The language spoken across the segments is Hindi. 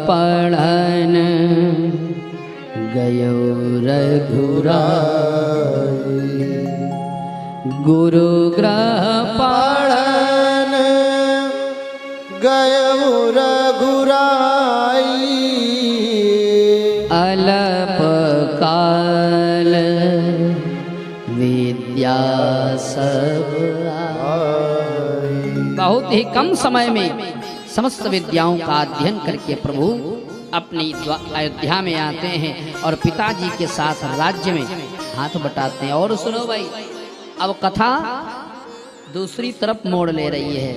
पढ़न गयो रघुराई। गुरु ग्रह पढ़न गयो रघुराई। अल्प काल विद्या सब आई। बहुत ही कम समय में समस्त विद्याओं का अध्ययन करके प्रभु अपनी अयोध्या में आते हैं और पिताजी के साथ राज्य में हाथ बटाते हैं। और सुनो भाई, अब कथा दूसरी तरफ मोड़ ले रही है।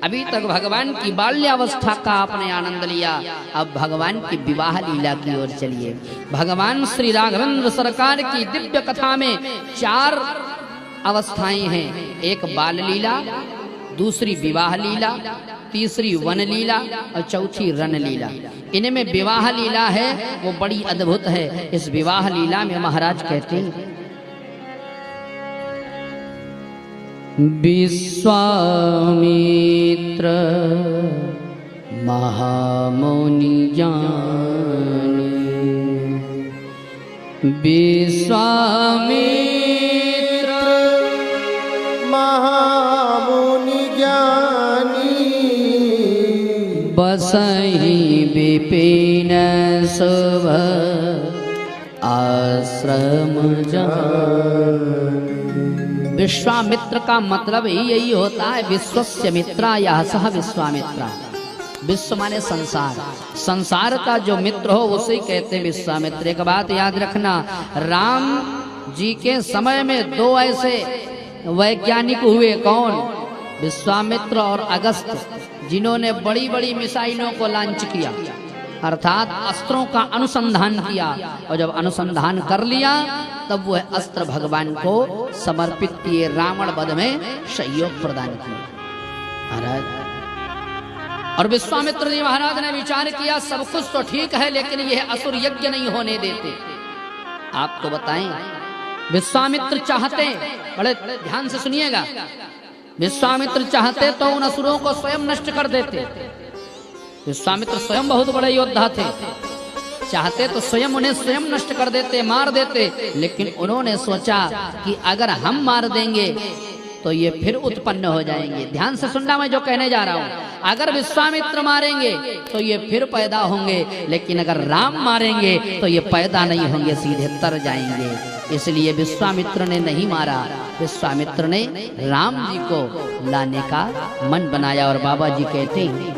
अभी तक भगवान की बाल्यावस्था का आपने आनंद लिया, अब भगवान की विवाह लीला की ओर चलिए। भगवान श्री राघवेंद्र सरकार की दिव्य कथा में 4 अवस्थाएं हैं। एक बाल लीला, दूसरी विवाह लीला, तीसरी वन लीला और चौथी रण लीला। इनमें विवाह लीला है वो बड़ी अद्भुत है। इस विवाह लीला में महाराज कहते हैं, विश्वामित्र महामुनि जाने। विश्वामित्र महामुनि ज्ञानी। बसहि विपिन शुभ आश्रम जाने। विश्वामित्र का मतलब ही यही होता है, विश्वस्य मित्रा यह सह विश्वामित्रा। विश्व माने संसार, संसार का जो मित्र हो उसे कहते हैं विश्वामित्र। एक बात याद रखना, राम जी के समय में 2 ऐसे वैज्ञानिक हुए। कौन? विश्वामित्र और अगस्त, जिन्होंने बड़ी बड़ी मिसाइलों को लॉन्च किया, अर्थात अस्त्रों का अनुसंधान किया। और जब अनुसंधान कर लिया तब वह अस्त्र भगवान को समर्पित किए, रावण वध में सहयोग प्रदान किया महाराज। और विश्वामित्र जी महाराज ने विचार किया, सब कुछ तो ठीक है लेकिन यह असुर यज्ञ नहीं होने देते। आपको बताएं, विश्वामित्र चाहते, बड़े ध्यान से सुनिएगा, विश्वामित्र चाहते तो उन असुरों को स्वयं नष्ट कर देते। विश्वामित्र स्वयं बहुत बड़े योद्धा थे, चाहते तो स्वयं उन्हें स्वयं नष्ट कर देते, मार देते। लेकिन उन्होंने सोचा कि अगर हम मार देंगे तो ये फिर उत्पन्न हो जाएंगे। ध्यान से सुनना मैं जो कहने जा रहा हूं। अगर विश्वामित्र मारेंगे तो ये फिर पैदा होंगे, लेकिन अगर राम मारेंगे तो ये पैदा नहीं होंगे, सीधे तर जाएंगे। इसलिए विश्वामित्र ने नहीं मारा, विश्वामित्र ने राम जी को लाने का मन बनाया। और बाबा जी कहते हैं,